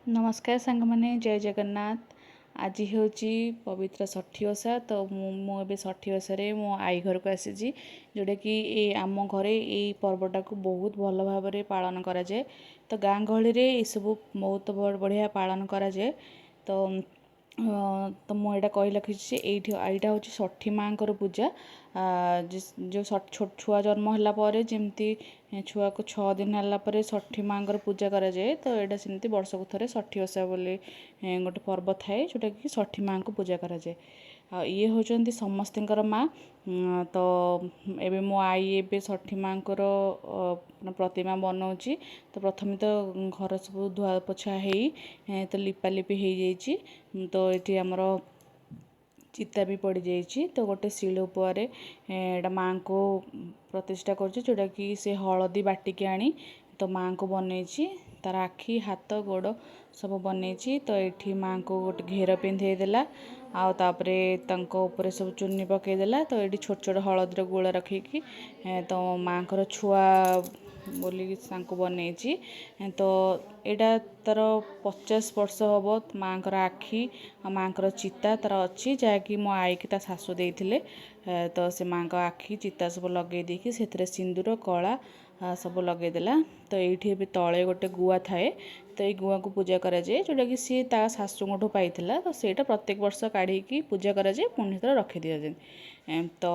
नमस्कार सांग मैंने जय जगन्नाथ। आज हूँ पवित्र षठी ओषा। तो मुझे षठी ओषे मो आई घर को आसी जोटा कि आम घरे ये पर्वटा को बहुत भल भाव पालन कराए। तो गाँ गहली ये सब बहुत बढ़िया पालन कराए। तो तो मुझे कही रखी यहाँ हूँ षठी माँ पूजा। जो छोट छुआ जन्म है जमती छुआ को 6 दिन है षठी माँ पूजा कराए। तो यहाँ सेमती वर्षक थे षठी ओषा बोली गोटे पर्व थाए जोटा कि षठी माँ को पूजा कराए। ये होचंती समस्तर माँ। तो एबे मो आई एबे षठी माँ प्रतिमा बनाऊँची। तो प्रथमे तो घर सब धुआ पोछा हो तो लिपालिपि हो जाइए। तो ये आमर चिता भी पड़ जाइए। तो गोटे शिलोपुआरे एटा माँ को प्रतिष्ठा कर जोटा कि से हलदी बाटिकी आनी तो माँ को बनई तार आखि हाथ गोड़ सब बनई। तो ये माँ को गोटे घेर पिंधेदेला आउे ऊपर सब चुन्नी पकईदेला। तो ये छोट छोट हलदीर गोला रखिकी तो माँ को छुआ बोली बनई। तो यहाँ तार 50 वर्ष हम माँ आखि माँ चिता तार अच्छी जहाँकि मो आई की शाशु देते। तो से माँ आखि चिता सब लगे देखिए से सिंदूर कला सब लगेदेला। तो ये तले गोटे गुआ थाए। तो ये गुआ को पूजा कराए जोटा कि सी ता शाशुठू पाई। तो सेटा प्रत्येक वर्ष काढ़ी पूजा कराए पुणी थे रखी दि जाए। तो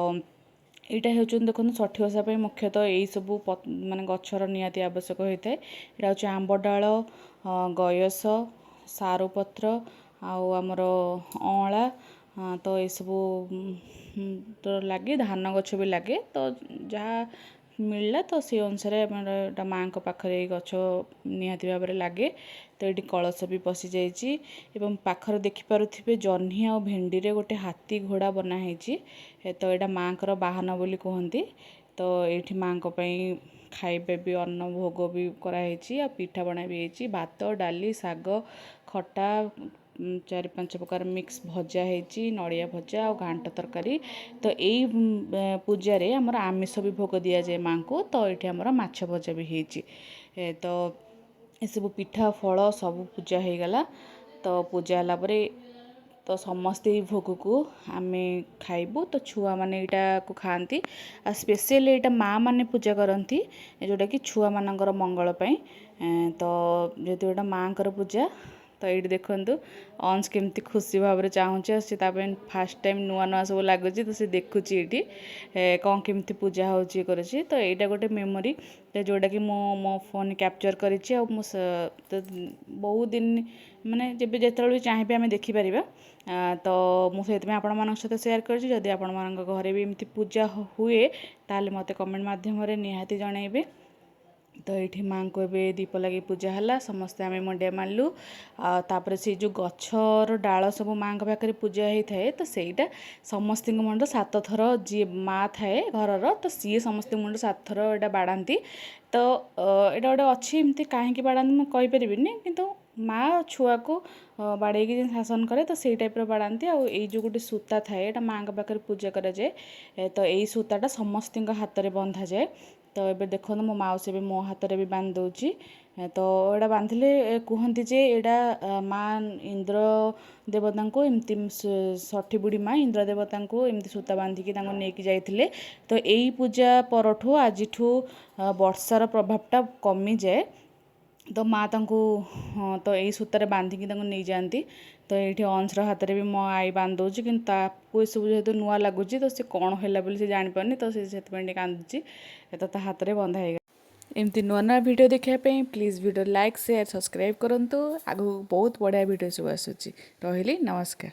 यहाँ हूँ देखो षठी ओषा मुख्यतः यही सब माने गचर निहाती आवश्यक होता है। यहाँ हूँ आंब डाल गयस सारुपत्र आमर अँला। तो ये सब तो लगे धान गछ भी लगे। तो जहाँ मिलला तो से अनुसार माँ पाखे गछ निहाती भाव लगे। तो ये कलश भी पशि जाइए। पाखर देखिपे जह्नी आ भेंडी रे गोटे हाथी घोड़ा बनाई। तो यहाँ माँ बाहन बोली कहती। तो ये माँ खाइबे भी अन्न भोग भी कराई। पिठा बना भी होती भात डाली साग खटा 4-5 प्रकार मिक्स भजा होती नड़िया भजा और घांट तरकारी। तो यही पूजार आमर आमिष भी भोग दि जाए माँ को। तो ये आमर माछ भजा भी होती। तो ये सब पिठा फल सब पूजा हो गला। तो पूजा है तो समस्ते भोग को आम खाइबू। तो छुआ मैंने यहाँ को खाती स्पेशल यहाँ माँ मैंने पूजा करती जोटा कि छुआ मानकर मंगल पाई। तो जेहेतु यहाँ माँ पूजा तो ये देखु अंश केमती खुशी भाव में चाहूँचे फास्ट टाइम नुआ नुआ सब लगुच। तो सी देखुची ये कौन केमती पूजा हो तो यहाँ गोटे मेमोरी जोटा कि मो फोन कैप्चर करी। तो बहुत दिन माने जब जिते भी चाहिए आम देखिपर। तो मुझे आपण मान सहित सेयार करी आपण घरे भी एमती पूजा हुए ताले मते कमेंट माध्यम निहाती जनइबे। तो ये माँ को ए दीप लगे पूजा है समस्ते आम मुंडिया मारलु। तापर से जो गचर डाल सब माँ पाखे पूजा होता है। तो सहीटा समस्त मुंड 7 थर जी माँ थाए घर तो सी समस्त मुंड 7 थर यहाँ बाड़ाती। तो यहाँ गोटे अच्छी एमती कहीं बाड़ाती मुझे कहीपरि कि माँ छुआ को बाड़े शासन करे। तो से टाइप बाड़ाती आई जो गोटे सूता थाए यहाँ माँ पाखे पूजा कराए। तो यही सूताटा समस्त हाथ में बंधा जाए। तो ये देखो मो मौसी भी मो हाथ में भी बांध दूची। तो यहाँ बांधिले कहती जे यहाँ माँ इंद्र देवता को एमती षठी बुढ़ी माँ इंद्र देवता को एमती सूता बांधिकी नहीं जाइए। तो यही पूजा परठू आज वर्षार प्रभावटा कमी जाए। तो माँ तो यही सूतार बांधिकी नहीं जाती। तो ये अंशर हाथ में भी मो आई बांध दूची कि सब जेहतु नुआ लगुच तो सी कौन है सी जापारनी। तो से कांदुची तो हाथ में बंधा है। एमती नुआ नुआ वीडियो देखापी please video like share subscribe करूँ। आगू बहुत बढ़िया वीडियो सब आसूँ। रही नमस्कार।